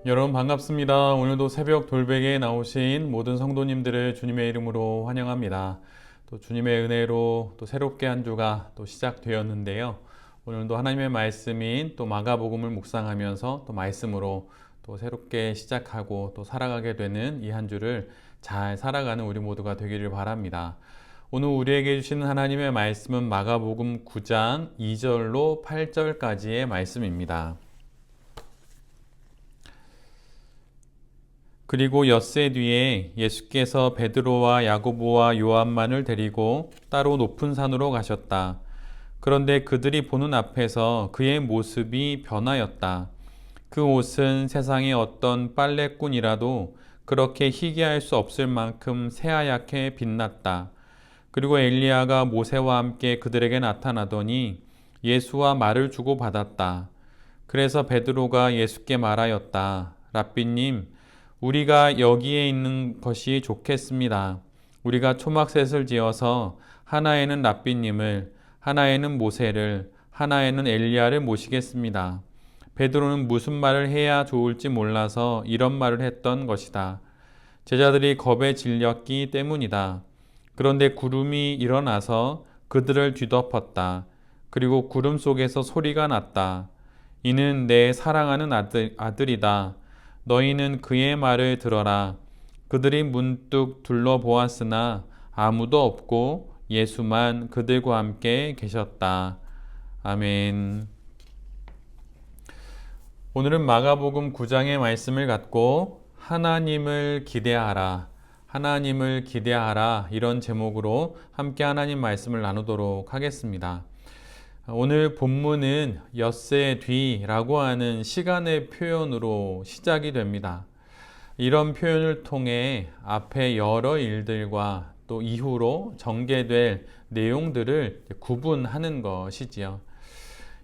여러분 반갑습니다. 오늘도 새벽 돌베개에 나오신 모든 성도님들을 주님의 이름으로 환영합니다. 또 주님의 은혜로 또 새롭게 한 주가 또 시작되었는데요. 오늘도 하나님의 말씀인 또 마가복음을 묵상하면서 또 말씀으로 또 새롭게 시작하고 또 살아가게 되는 이 한 주를 잘 살아가는 우리 모두가 되기를 바랍니다. 오늘 우리에게 주시는 하나님의 말씀은 마가복음 9장 2절로 8절까지의 말씀입니다. 그리고 엿새 뒤에 예수께서 베드로와 야고보와 요한만을 데리고 따로 높은 산으로 가셨다. 그런데 그들이 보는 앞에서 그의 모습이 변하였다. 그 옷은 세상의 어떤 빨래꾼이라도 그렇게 희귀할 수 없을 만큼 새하얗게 빛났다. 그리고 엘리야가 모세와 함께 그들에게 나타나더니 예수와 말을 주고받았다. 그래서 베드로가 예수께 말하였다. 랍비님, 우리가 여기에 있는 것이 좋겠습니다. 우리가 초막셋을 지어서 하나에는 랍비님을, 하나에는 모세를, 하나에는 엘리야를 모시겠습니다. 베드로는 무슨 말을 해야 좋을지 몰라서 이런 말을 했던 것이다. 제자들이 겁에 질렸기 때문이다. 그런데 구름이 일어나서 그들을 뒤덮었다. 그리고 구름 속에서 소리가 났다. 이는 내 사랑하는 아들이다. 너희는 그의 말을 들어라. 그들이 문득 둘러보았으나 아무도 없고 예수만 그들과 함께 계셨다. 아멘. 오늘은 마가복음 9장의 말씀을 갖고 하나님을 기대하라. 하나님을 기대하라. 이런 제목으로 함께 하나님 말씀을 나누도록 하겠습니다. 오늘 본문은 엿새 뒤라고 하는 시간의 표현으로 시작이 됩니다. 이런 표현을 통해 앞에 여러 일들과 또 이후로 전개될 내용들을 구분하는 것이지요.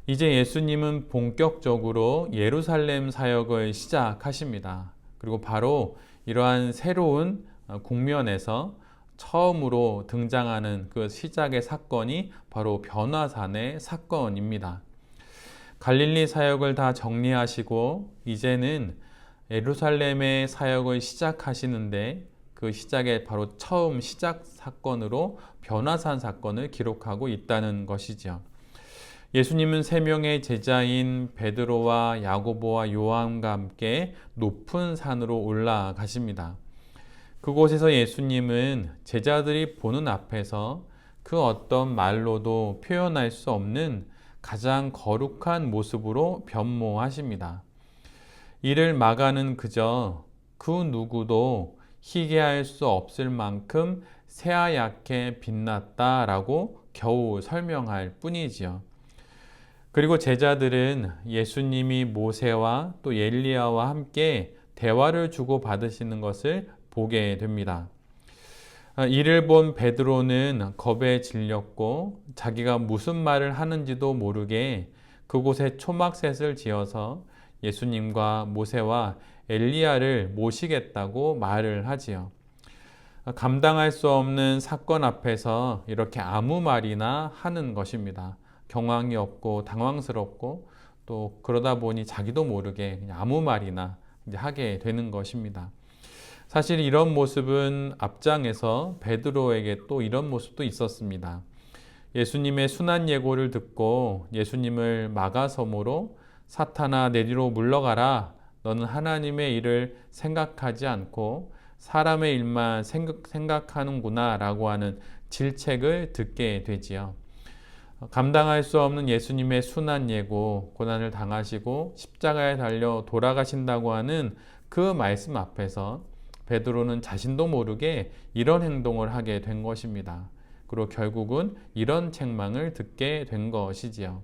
이제 예수님은 본격적으로 예루살렘 사역을 시작하십니다. 그리고 바로 이러한 새로운 국면에서 처음으로 등장하는 그 시작의 사건이 바로 변화산의 사건입니다. 갈릴리 사역을 다 정리하시고 이제는 예루살렘의 사역을 시작하시는데 그 시작의 바로 처음 시작 사건으로 변화산 사건을 기록하고 있다는 것이죠. 예수님은 세 명의 제자인 베드로와 야고보와 요한과 함께 높은 산으로 올라가십니다. 그곳에서 예수님은 제자들이 보는 앞에서 그 어떤 말로도 표현할 수 없는 가장 거룩한 모습으로 변모하십니다. 이를 마가는 그저 그 누구도 희게할 수 없을 만큼 새하얗게 빛났다라고 겨우 설명할 뿐이지요. 그리고 제자들은 예수님이 모세와 또 엘리야와 함께 대화를 주고 받으시는 것을 보게 됩니다. 이를 본 베드로는 겁에 질렸고 자기가 무슨 말을 하는지도 모르게 그곳에 초막셋을 지어서 예수님과 모세와 엘리야를 모시겠다고 말을 하지요. 감당할 수 없는 사건 앞에서 이렇게 아무 말이나 하는 것입니다. 경황이 없고 당황스럽고 또 그러다 보니 자기도 모르게 그냥 아무 말이나 하게 되는 것입니다. 사실 이런 모습은 앞장에서 베드로에게 또 이런 모습도 있었습니다. 예수님의 순환 예고를 듣고 예수님을 마가섬으로 사탄아 내리로 물러가라. 너는 하나님의 일을 생각하지 않고 사람의 일만 생각하는구나 라고 하는 질책을 듣게 되지요. 감당할 수 없는 예수님의 순환 예고, 고난을 당하시고 십자가에 달려 돌아가신다고 하는 그 말씀 앞에서 베드로는 자신도 모르게 이런 행동을 하게 된 것입니다. 그리고 결국은 이런 책망을 듣게 된 것이지요.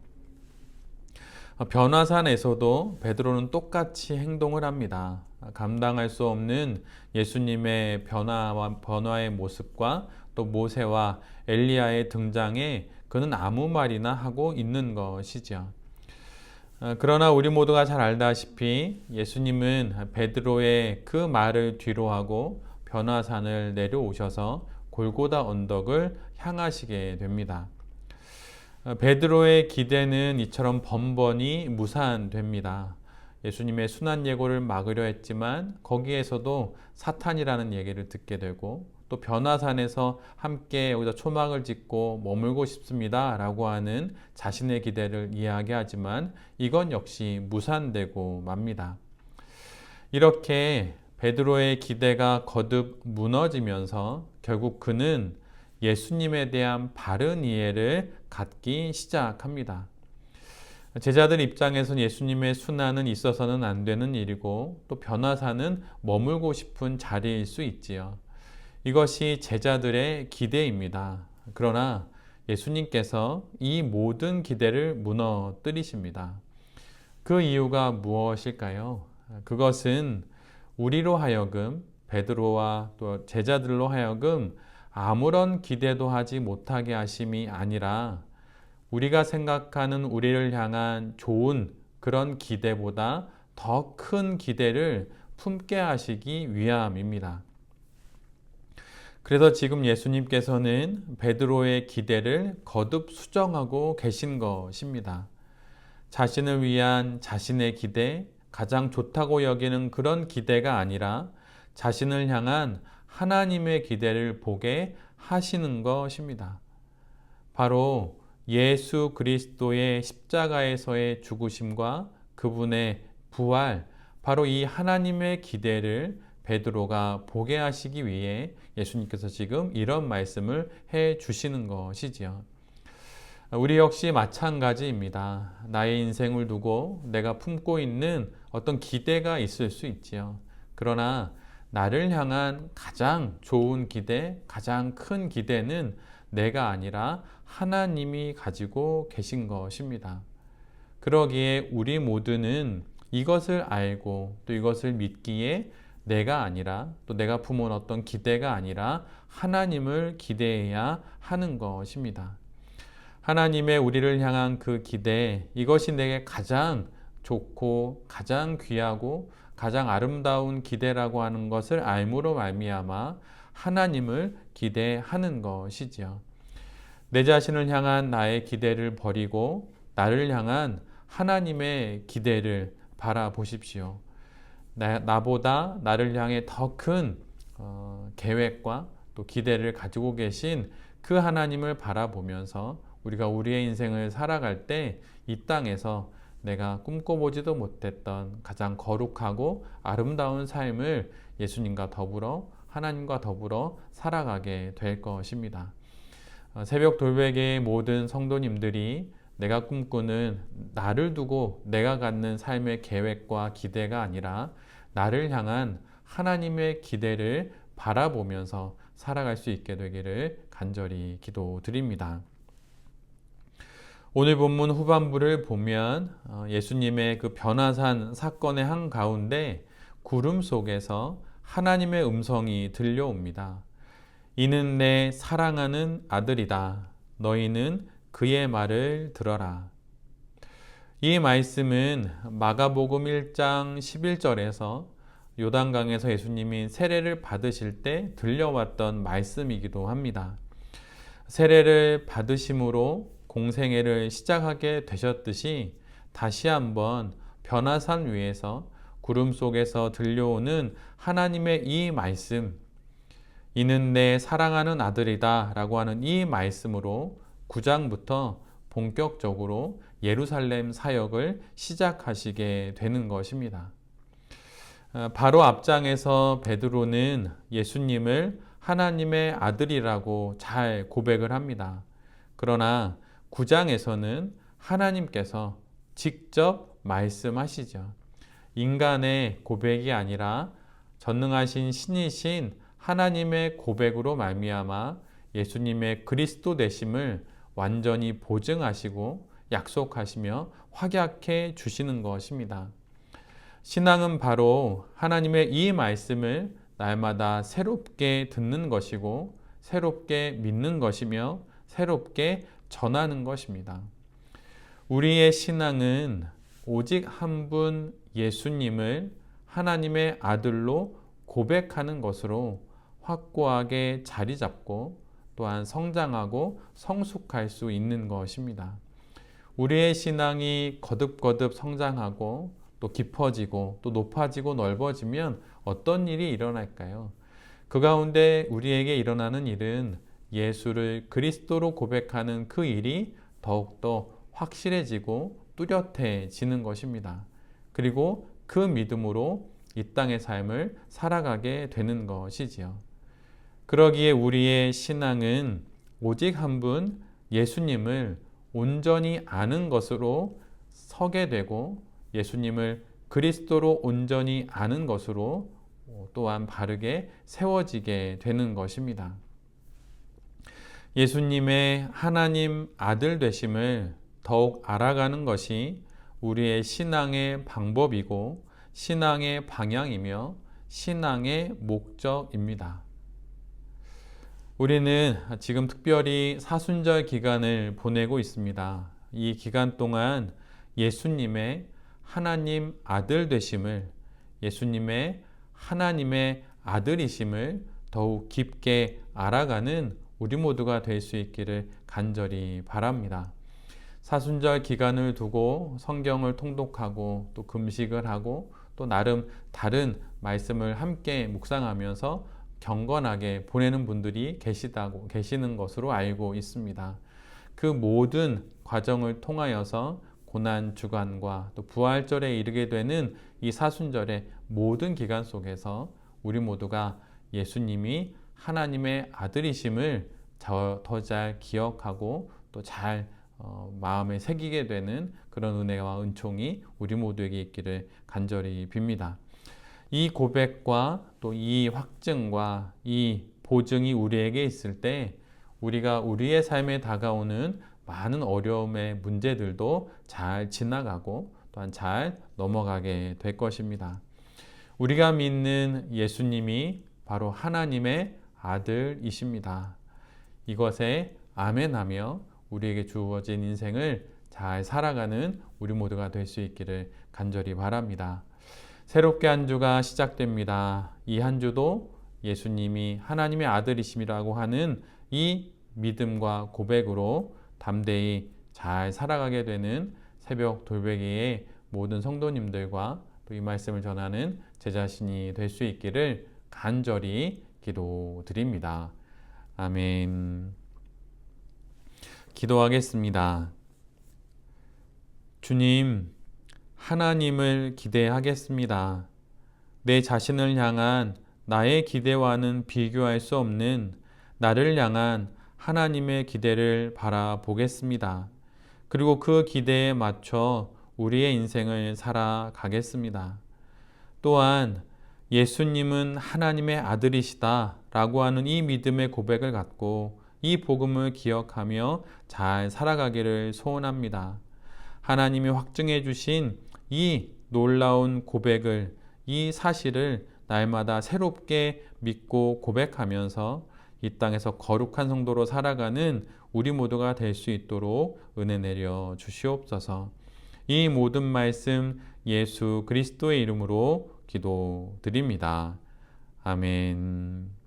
변화산에서도 베드로는 똑같이 행동을 합니다. 감당할 수 없는 예수님의 변화의 모습과 또 모세와 엘리야의 등장에 그는 아무 말이나 하고 있는 것이죠. 그러나 우리 모두가 잘 알다시피 예수님은 베드로의 그 말을 뒤로하고 변화산을 내려오셔서 골고다 언덕을 향하시게 됩니다. 베드로의 기대는 이처럼 번번이 무산됩니다. 예수님의 순환 예고를 막으려 했지만 거기에서도 사탄이라는 얘기를 듣게 되고, 또 변화산에서 함께 여기서 초막을 짓고 머물고 싶습니다 라고 하는 자신의 기대를 이야기하지만 이건 역시 무산되고 맙니다. 이렇게 베드로의 기대가 거듭 무너지면서 결국 그는 예수님에 대한 바른 이해를 갖기 시작합니다. 제자들 입장에서는 예수님의 순환은 있어서는 안 되는 일이고, 또 변화사는 머물고 싶은 자리일 수 있지요. 이것이 제자들의 기대입니다. 그러나 예수님께서 이 모든 기대를 무너뜨리십니다. 그 이유가 무엇일까요? 그것은 우리로 하여금, 베드로와 또 제자들로 하여금 아무런 기대도 하지 못하게 하심이 아니라 우리가 생각하는 우리를 향한 좋은 그런 기대보다 더 큰 기대를 품게 하시기 위함입니다. 그래서 지금 예수님께서는 베드로의 기대를 거듭 수정하고 계신 것입니다. 자신을 위한 자신의 기대, 가장 좋다고 여기는 그런 기대가 아니라 자신을 향한 하나님의 기대를 보게 하시는 것입니다. 바로 예수 그리스도의 십자가에서의 죽으심과 그분의 부활, 바로 이 하나님의 기대를 베드로가 보게 하시기 위해 예수님께서 지금 이런 말씀을 해 주시는 것이지요. 우리 역시 마찬가지입니다. 나의 인생을 두고 내가 품고 있는 어떤 기대가 있을 수 있지요. 그러나 나를 향한 가장 좋은 기대, 가장 큰 기대는 내가 아니라 하나님이 가지고 계신 것입니다. 그러기에 우리 모두는 이것을 알고 또 이것을 믿기에 내가 아니라, 또 내가 품은 어떤 기대가 아니라 하나님을 기대해야 하는 것입니다. 하나님의 우리를 향한 그 기대, 이것이 내게 가장 좋고 가장 귀하고 가장 아름다운 기대라고 하는 것을 알므로 말미암아 하나님을 기대하는 것이지요. 내 자신을 향한 나의 기대를 버리고 나를 향한 하나님의 기대를 바라보십시오. 나보다 나를 향해 더 큰 계획과 또 기대를 가지고 계신 그 하나님을 바라보면서 우리가 우리의 인생을 살아갈 때 이 땅에서 내가 꿈꿔보지도 못했던 가장 거룩하고 아름다운 삶을 예수님과 더불어, 하나님과 더불어 살아가게 될 것입니다. 새벽 돌베개의 모든 성도님들이 내가 꿈꾸는 나를 두고 내가 갖는 삶의 계획과 기대가 아니라 나를 향한 하나님의 기대를 바라보면서 살아갈 수 있게 되기를 간절히 기도드립니다. 오늘 본문 후반부를 보면 예수님의 그 변화산 사건의 한가운데 구름 속에서 하나님의 음성이 들려옵니다. 이는 내 사랑하는 아들이다. 너희는 그의 말을 들어라. 이 말씀은 마가복음 1장 11절에서 요단강에서 예수님이 세례를 받으실 때 들려왔던 말씀이기도 합니다. 세례를 받으심으로 공생애를 시작하게 되셨듯이 다시 한번 변화산 위에서 구름 속에서 들려오는 하나님의 이 말씀, 이는 내 사랑하는 아들이다 라고 하는 이 말씀으로 9장부터 본격적으로 예루살렘 사역을 시작하시게 되는 것입니다. 바로 앞장에서 베드로는 예수님을 하나님의 아들이라고 잘 고백을 합니다. 그러나 9장에서는 하나님께서 직접 말씀하시죠. 인간의 고백이 아니라 전능하신 신이신 하나님의 고백으로 말미암아 예수님의 그리스도 되심을 완전히 보증하시고 약속하시며 확약해 주시는 것입니다. 신앙은 바로 하나님의 이 말씀을 날마다 새롭게 듣는 것이고 새롭게 믿는 것이며 새롭게 전하는 것입니다. 우리의 신앙은 오직 한 분 예수님을 하나님의 아들로 고백하는 것으로 확고하게 자리 잡고 또한 성장하고 성숙할 수 있는 것입니다. 우리의 신앙이 거듭거듭 성장하고 또 깊어지고 또 높아지고 넓어지면 어떤 일이 일어날까요? 그 가운데 우리에게 일어나는 일은 예수를 그리스도로 고백하는 그 일이 더욱더 확실해지고 뚜렷해지는 것입니다. 그리고 그 믿음으로 이 땅의 삶을 살아가게 되는 것이지요. 그러기에 우리의 신앙은 오직 한 분 예수님을 온전히 아는 것으로 서게 되고 예수님을 그리스도로 온전히 아는 것으로 또한 바르게 세워지게 되는 것입니다. 예수님의 하나님 아들 되심을 더욱 알아가는 것이 우리의 신앙의 방법이고 신앙의 방향이며 신앙의 목적입니다. 우리는 지금 특별히 사순절 기간을 보내고 있습니다. 이 기간 동안 예수님의 하나님 아들 되심을, 예수님의 하나님의 아들이심을 더욱 깊게 알아가는 우리 모두가 될 수 있기를 간절히 바랍니다. 사순절 기간을 두고 성경을 통독하고 또 금식을 하고 또 나름 다른 말씀을 함께 묵상하면서 경건하게 보내는 분들이 계시는 것으로 알고 있습니다. 그 모든 과정을 통하여서 고난 주간과 또 부활절에 이르게 되는 이 사순절의 모든 기간 속에서 우리 모두가 예수님이 하나님의 아들이심을 더 잘 기억하고 또 잘 마음에 새기게 되는 그런 은혜와 은총이 우리 모두에게 있기를 간절히 빕니다. 이 고백과 또 이 확증과 이 보증이 우리에게 있을 때 우리가 우리의 삶에 다가오는 많은 어려움의 문제들도 잘 지나가고 또한 잘 넘어가게 될 것입니다. 우리가 믿는 예수님이 바로 하나님의 아들이십니다. 이것에 아멘하며 우리에게 주어진 인생을 잘 살아가는 우리 모두가 될 수 있기를 간절히 바랍니다. 새롭게 한 주가 시작됩니다. 이 한 주도 예수님이 하나님의 아들이심이라고 하는 이 믿음과 고백으로 담대히 잘 살아가게 되는 새벽 돌베개의 모든 성도님들과 또 이 말씀을 전하는 제 자신이 될 수 있기를 간절히 기도드립니다. 아멘. 기도하겠습니다. 주님, 하나님을 기대하겠습니다. 내 자신을 향한 나의 기대와는 비교할 수 없는 나를 향한 하나님의 기대를 바라보겠습니다. 그리고 그 기대에 맞춰 우리의 인생을 살아가겠습니다. 또한 예수님은 하나님의 아들이시다 라고 하는 이 믿음의 고백을 갖고 이 복음을 기억하며 잘 살아가기를 소원합니다. 하나님이 확증해 주신 이 놀라운 고백을, 이 사실을 날마다 새롭게 믿고 고백하면서 이 땅에서 거룩한 성도로 살아가는 우리 모두가 될 수 있도록 은혜 내려 주시옵소서. 이 모든 말씀 예수 그리스도의 이름으로 기도드립니다. 아멘.